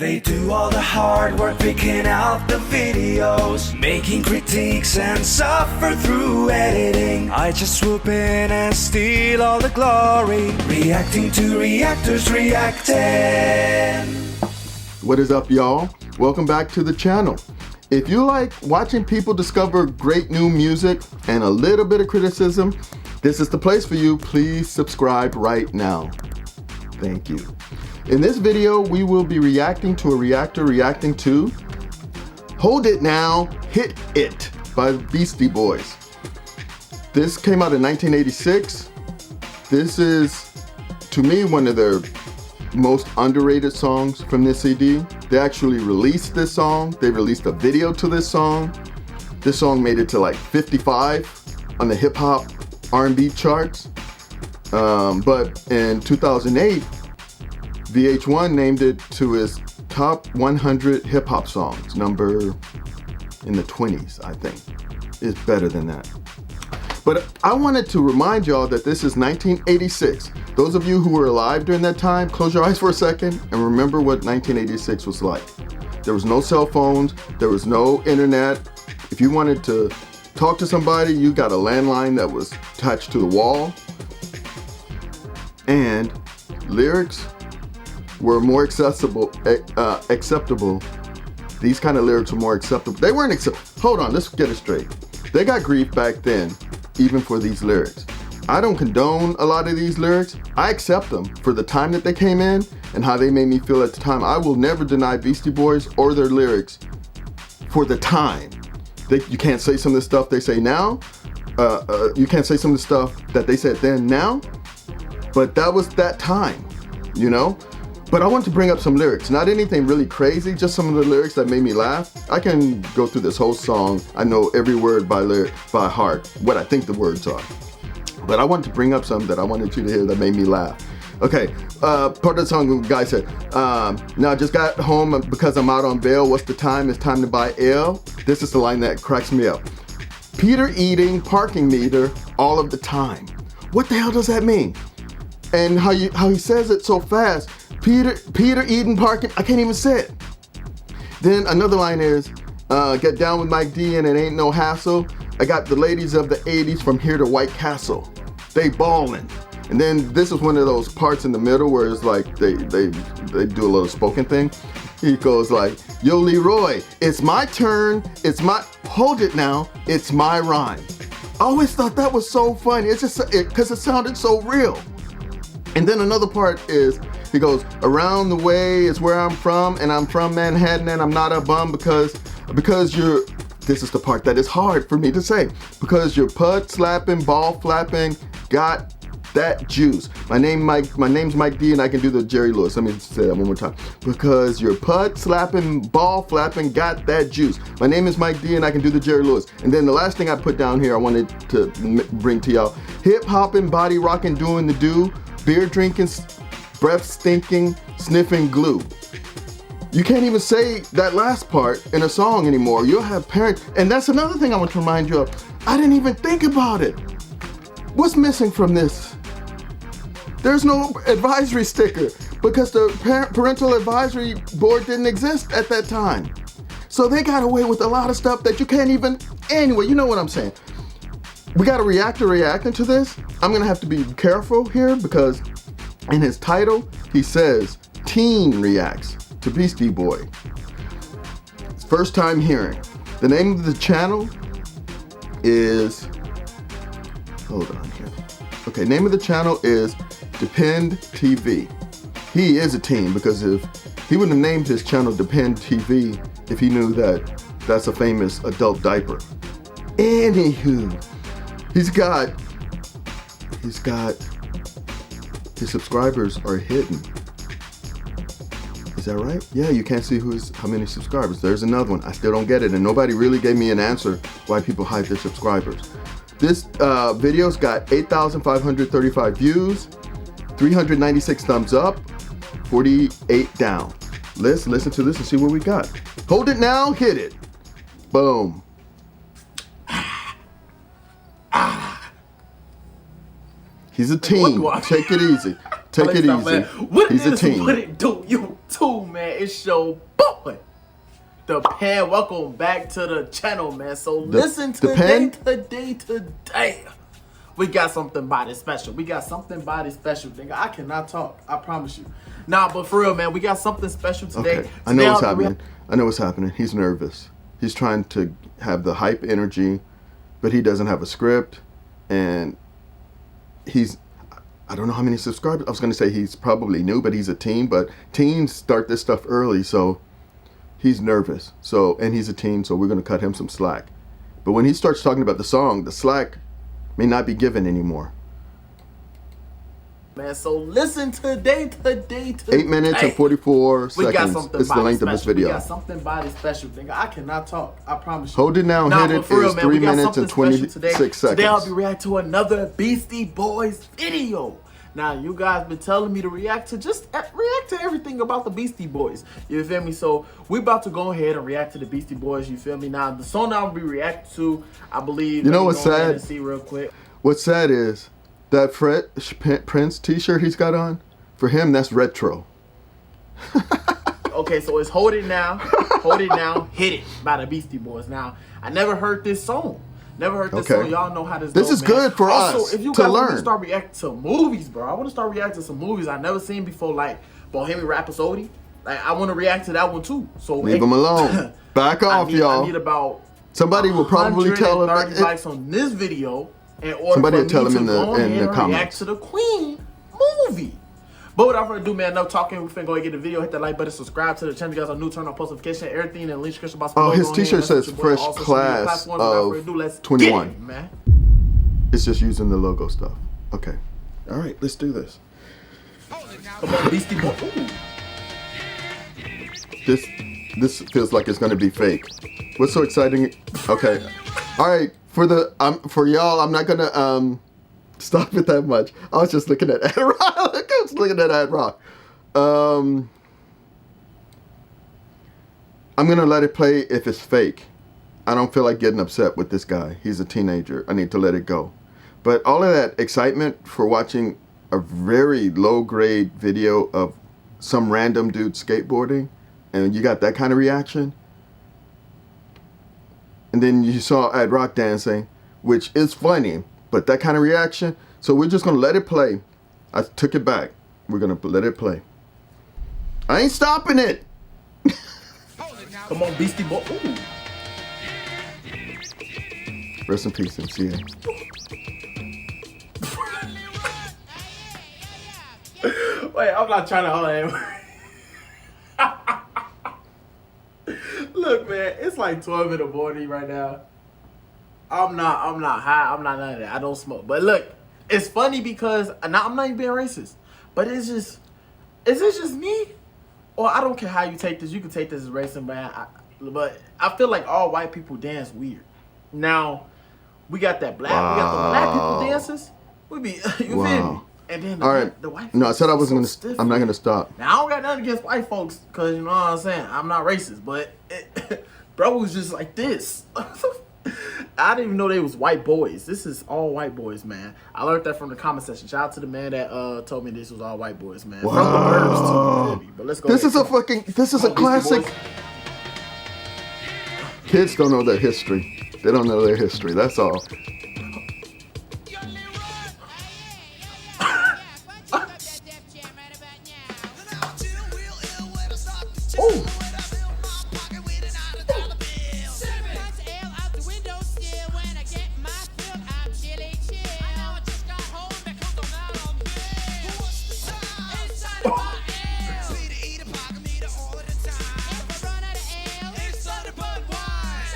They do all the hard work picking out the videos, making critiques and suffer through editing. I just swoop in and steal all the glory, reacting to reactors reacting. What is up, y'all? Welcome back to the channel. If you like watching people discover great new music and a little bit of criticism, this is the place for you. Please subscribe right now. Thank you. In this video, we will be reacting to a reactor reacting to Hold It Now, Hit It by Beastie Boys. This came out in 1986. This is, to me, one of their most underrated songs from this CD. They actually released this song. They released a video to this song. This song made it to like 55 on the hip hop R&B charts. But in 2008, VH1 named it to his top 100 hip hop songs, number in the 20s, I think. It's better than that. But I wanted to remind y'all that this is 1986. Those of you who were alive during that time, close your eyes for a second and remember what 1986 was like. There was no cell phones, there was no internet. If you wanted to talk to somebody, you got a landline that was attached to the wall. And lyrics were more acceptable. These kind of lyrics were more acceptable. They weren't hold on, let's get it straight. They got grief back then, even for these lyrics. I don't condone a lot of these lyrics. I accept them for the time that they came in and how they made me feel at the time. I will never deny Beastie Boys or their lyrics for the time. You can't say some of the stuff they say now. You can't say some of the stuff that they said then now. But that was that time, you know? But I want to bring up some lyrics, not anything really crazy, just some of the lyrics that made me laugh. I can go through this whole song. I know every word by heart, what I think the words are. But I want to bring up some that I wanted you to hear that made me laugh. Okay, part of the song, the guy said, now I just got home because I'm out on bail. What's the time? It's time to buy ale. This is the line that cracks me up. Peter eating parking meter all of the time. What the hell does that mean? And how he says it so fast. Peter eating parking, I can't even say it. Then another line is, get down with Mike D and it ain't no hassle. I got the ladies of the 80s from here to White Castle. They ballin'. And then this is one of those parts in the middle where it's like they do a little spoken thing. He goes like, yo Leroy, it's my turn, hold it now, it's my rhyme. I always thought that was so funny. It's just, cause it sounded so real. And then another part is, he goes, around the way is where I'm from, and I'm from Manhattan, and I'm not a bum because you're, this is the part that is hard for me to say, because you're pud slapping, ball flapping, got that juice. My name's Mike D, and I can do the Jerry Lewis. Let me say that one more time. Because you're pud slapping, ball flapping, got that juice. My name is Mike D, and I can do the Jerry Lewis. And then the last thing I put down here, I wanted to bring to y'all, hip hopping, body rocking, doing the do, beer drinking, breath stinking, sniffing glue. You can't even say that last part in a song anymore. You'll have parents, and that's another thing I want to remind you of. I didn't even think about it. What's missing from this? There's no advisory sticker because the parental advisory board didn't exist at that time. So they got away with a lot of stuff that you can't even, anyway, you know what I'm saying. We got a reactor reacting to this. I'm gonna have to be careful here because in his title, he says, Teen Reacts to Beastie Boy. First time hearing. The name of the channel is, hold on here. Okay, name of the channel is Depend TV. He is a teen because if he wouldn't have named his channel Depend TV if he knew that that's a famous adult diaper. Anywho, he's got his subscribers are hidden. Is that right? Yeah, you can't see how many subscribers. There's another one. I still don't get it, and nobody really gave me an answer why people hide their subscribers. This video's got 8,535 views, 396 thumbs up, 48 down. Let's listen to this and see what we got. Hold it now, hit it. Boom. He's a teen. Take it easy. Take it Stop, easy. man. What He's a is teen. What it do? You too, man. It's your boy, the Pan. Welcome back to the channel, man. So listen today. We got something body special. Nigga. I cannot talk. I promise you. Nah, but for real, man, we got something special today. Okay, I know what's happening. I know what's happening. He's nervous. He's trying to have the hype energy, but he doesn't have a script, and I don't know how many subscribers. I was going to say he's probably new, but he's a teen. But teens start this stuff early, so he's nervous. And he's a teen, so we're going to cut him some slack. But when he starts talking about the song, the slack may not be given anymore. Man, so listen today. 8 minutes and 44 We got seconds. something It's the body length of this special. video. We got something body special, nigga. I cannot talk. I promise you. Hold it now. Nah, Hit but it. for real, It's man, 3 we got minutes something and special 26 today. seconds. Today I'll be reacting to another Beastie Boys video. Now, you guys been telling me to react to everything about the Beastie Boys. You feel me? So, we about to go ahead and react to the Beastie Boys. You feel me? Now, the song I'll be reacting to, I believe. You know what's sad? See real quick. What's sad is that Prince t-shirt he's got on, for him, that's retro. Okay, so it's Hold It Now, Hit It by the Beastie Boys. Now, I never heard this song. Song. Y'all know how this goes, is man. good for also, us if you to guys want learn. to start reacting to movies, bro, I want to start reacting to some movies I never seen before, like Bohemian Rhapsody. Like, I want to react to that one too. So Leave him alone. Back off, y'all. I need about Somebody will probably tell him. 130 likes on this video in order Somebody for will tell me him to go in ahead the and comments. react to the Queen movie. But without further ado, man, no talking. We finna go and get the video. Hit that like button, subscribe to the channel. You guys are new, turn on post notification, everything, and link description box. Oh, his t-shirt says Fresh Class of 21. Man. It's just using the logo stuff. Okay. All right, let's do this. Come on, Beastie Boys. This feels like it's gonna be fake. What's so exciting? Okay. All right. For y'all, I'm not gonna stop it that much. I was just looking at Ad Rock. I was looking at Ad Rock. I'm gonna let it play if it's fake. I don't feel like getting upset with this guy. He's a teenager. I need to let it go. But all of that excitement for watching a very low-grade video of some random dude skateboarding, and you got that kind of reaction, and then you saw Ad Rock dancing, which is funny, but that kind of reaction. So we're just gonna let it play. I took it back. We're gonna let it play. I ain't stopping it. Come on, Beastie Boys. Ooh. Rest in peace, MCA. Wait, I'm not trying to hold it. Look, man, it's like 12 in the morning right now. I'm not high. I'm not none of that. I don't smoke. But look, it's funny because I'm not even being racist. But is this just me? Or I don't care how you take this. You can take this as racist, man. But I feel like all white people dance weird. Now, we got the black people dances. We be, you feel me? And then the white folks. No, I said I wasn't gonna. I'm not gonna stop. Now, I don't got nothing against white folks, because you know what I'm saying? I'm not racist, but bro was just like this. I didn't even know they was white boys. This is all white boys, man. I learned that from the comment section. Shout out to the man that told me this was all white boys, man. Wow. From the Burbs, too. You feel me? But let's go. This is a classic. Kids don't know their history. They don't know their history. That's all. Oh.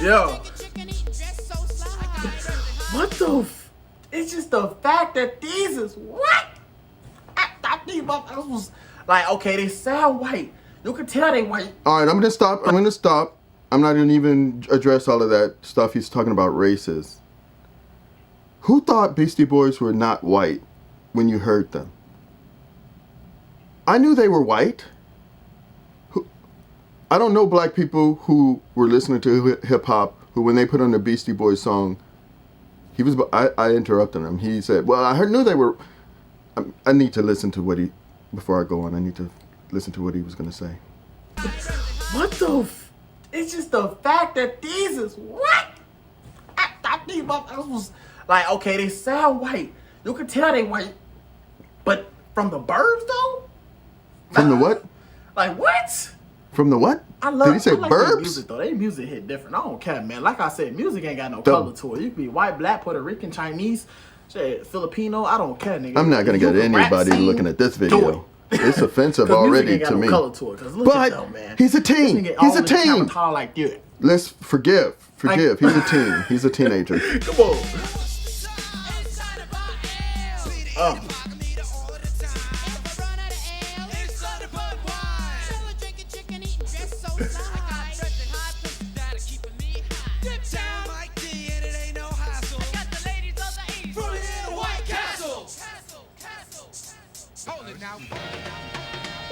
Yo. What the it's just the fact that these is what? I thought these motherfuckers was like, okay, they sound white. You can tell they white. All right, I'm gonna stop. I'm not gonna even address all of that stuff he's talking about races. Who thought Beastie Boys were not white when you heard them? I knew they were white. I don't know black people who were listening to hip hop who, when they put on the Beastie Boys song, I interrupted him. He said, "Well, knew they were." I need to listen to what before I go on, I need to listen to what he was gonna say. What the? It's just the fact that these is what? I thought these motherfuckers was like, okay, they sound white. You can tell they white, but from the Burbs though. From the what? Like what? From the what? I love. Did he say I like their Burbs? music though. They music hit different. I don't care, man. Like I said, music ain't got no The- color to it. You can be white, black, Puerto Rican, Chinese, shit, Filipino. I don't care, nigga. I'm not gonna If you get can rap, anybody sing, looking at this do video. It's offensive 'Cause music already ain't got to no me. color to it. 'Cause look at But them, man. he's a This teen. nigga He's all a in the camera teen. tall like that. Let's forgive. He's a teen. He's a teenager. Come on.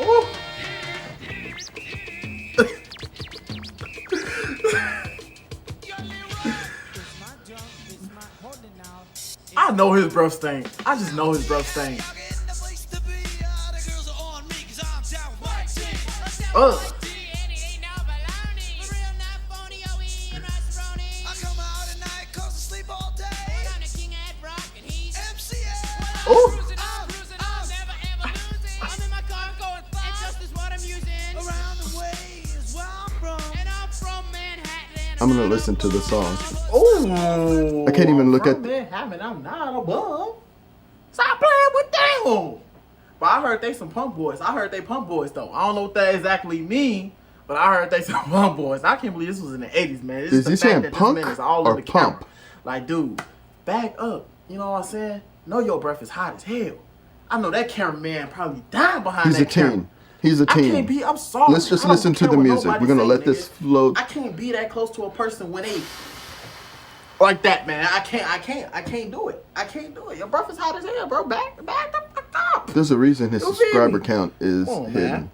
Ooh. I know his breath stink. I just know his breath stink. Ugh. Ooh. I'm gonna listen to the song. Ooh. I can't even look at- I'm not a bum. Stop playing with them. But I heard they some punk boys. I heard they punk boys though. I don't know what that exactly mean, but I heard they some punk boys. I can't believe this was in the 80s, man. This Is the he fact saying that punk this man is all or over the camera. pump? Like, dude, back up. You know what I'm saying? Know your breath is hot as hell. I know that cameraman probably died behind He's a that camera. teen. He's a I can't teen. be. I'm sorry. Let's just I don't listen to care the what music. nobody We're gonna say, let this nigga. float. I can't be that close to a person when they like that, man. I can't do it. I can't do it. Your breath is hot as hell, bro. Back the fuck up. There's a reason his You feel subscriber me? count is Come on, hidden. man.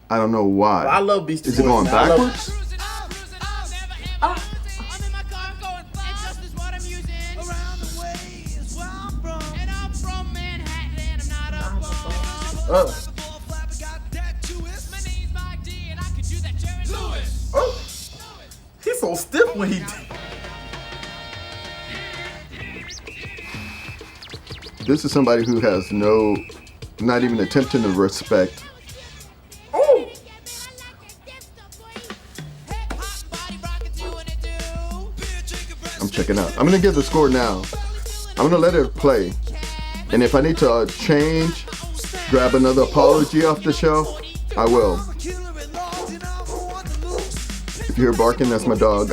I don't know why. I love Beastie Is it Boys, going man. I love- backwards? Oh. Oh. He's so stiff when he. This is somebody who has not even attempting to respect. Oh. I'm checking out. I'm gonna give the score now. I'm gonna let it play. And if I need to change, grab another apology off the shelf, I will. If you hear barking, that's my dog.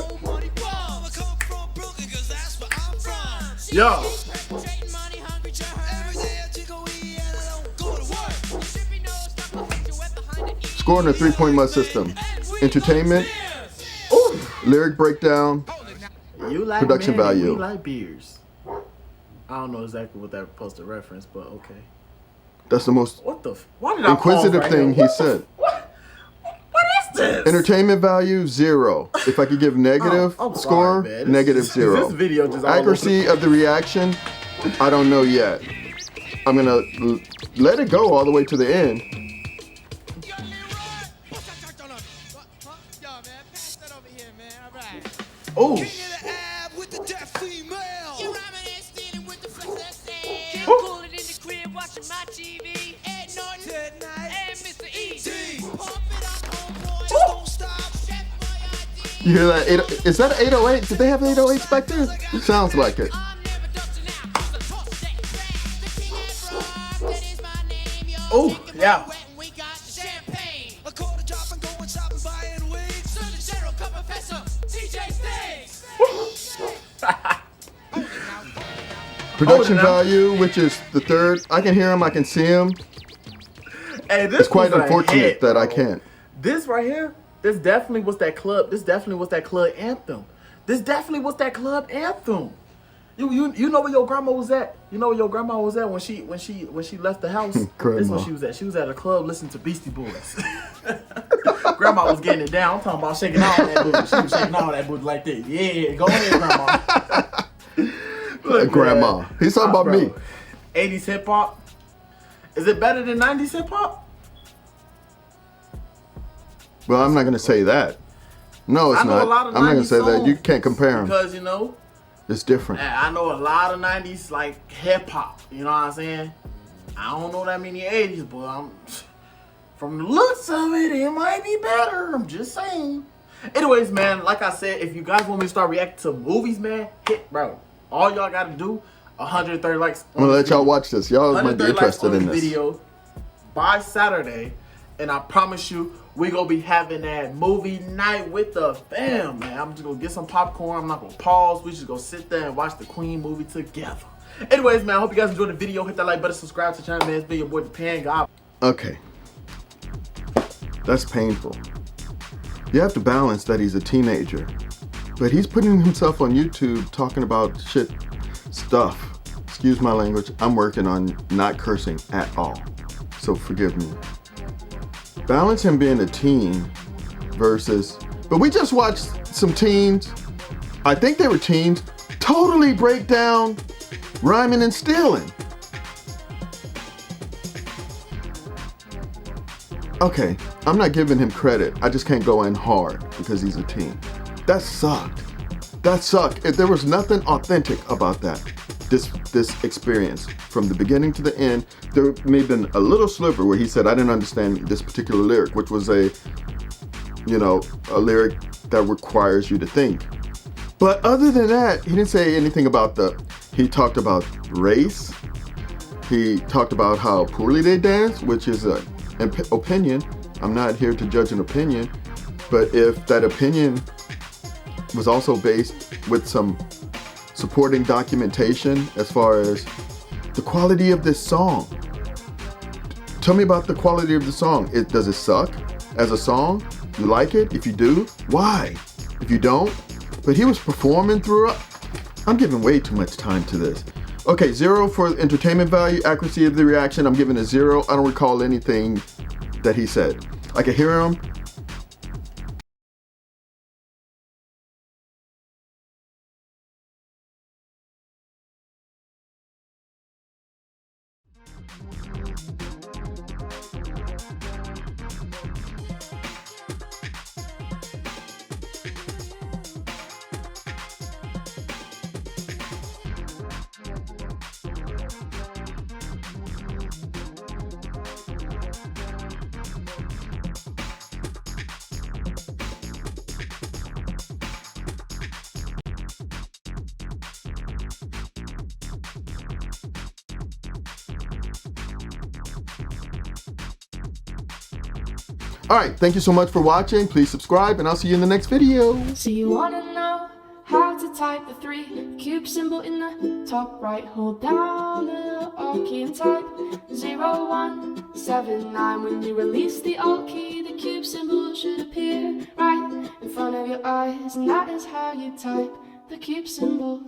Yo. Score in a 3-point mud system. Entertainment, Ooh. lyric breakdown, You like Production men and value. we like beers. I don't know exactly what that supposed to reference, but okay. that's the most What the? Why did I inquisitive pause right thing here? he said. What is this? Entertainment value, 0. If I could give negative Oh, I'm sorry, score, man. negative This 0. This video just all Accuracy of the reaction, I don't know yet. I'm gonna let it go all the way to the end. Oh. You hear that? Is that an 808? Did they have 808s back there? It sounds like it. Oh, yeah. Production Hold it now. value, which is the 3rd. I can hear him. I can see him. Hey, this It's quite was a unfortunate hit, that I bro. can't. This right here, this definitely was that club. This definitely was that club anthem. This definitely was that club anthem. You know where your grandma was at? You know where your grandma was at when she left the house? This is Grandma. where she was at. She was at a club listening to Beastie Boys. Grandma was getting it down. I'm talking about shaking all that booty. She was shaking all that booty like this. Yeah, go ahead, grandma. Look, Grandma. man. He's talking about Bro. me. 80s hip hop. Is it better than 90s hip hop? Well, I'm not gonna say that. No, it's I know not. a lot of I'm not gonna 90s say that. You songs can't compare them. because you know. It's different. I know a lot of 90s like hip hop. You know what I'm saying? I don't know that many 80s, but from the looks of it, it might be better. I'm just saying. Anyways, man, like I said, if you guys want me to start reacting to movies, man, hit, bro. All y'all got to do, 130 likes. I'm gonna let y'all watch this. Y'all might be 130 likes interested on in this this. video by Saturday, and I promise you, we gonna be having that movie night with the fam, man. I'm just gonna get some popcorn. I'm not gonna pause. We just gonna sit there and watch the Queen movie together. Anyways, man, I hope you guys enjoyed the video. Hit that like button, subscribe to the channel, man. It's been your boy Japan God. Okay. That's painful. You have to balance that he's a teenager, but he's putting himself on YouTube talking about shit stuff. Excuse my language. I'm working on not cursing at all, so forgive me. Balance him being a teen versus, but we just watched some teens, I think they were teens, totally break down rhyming and stealing. Okay, I'm not giving him credit. I just can't go in hard because he's a teen. That sucked. That sucked. If there was nothing authentic about that, this experience from the beginning to the end, there may have been a little sliver where he said, I didn't understand this particular lyric, which was a lyric that requires you to think. But other than that, he didn't say anything about he talked about race. He talked about how poorly they dance, which is an opinion. I'm not here to judge an opinion, but if that opinion was also based with some supporting documentation as far as the quality of this song. Tell me about the quality of the song. Does it suck as a song? You like it? If you do, why? If you don't, but he was performing throughout. I'm giving way too much time to this. Okay, 0 for entertainment value, accuracy of the reaction. I'm giving a 0. I don't recall anything that he said. I could hear him. All right, thank you so much for watching. Please subscribe, and I'll see you in the next video. So you wanna know how to type the 3 cube symbol in the top right? Hold down the Alt key and type 0179. When you release the Alt key, the cube symbol should appear right in front of your eyes, and that is how you type the cube symbol.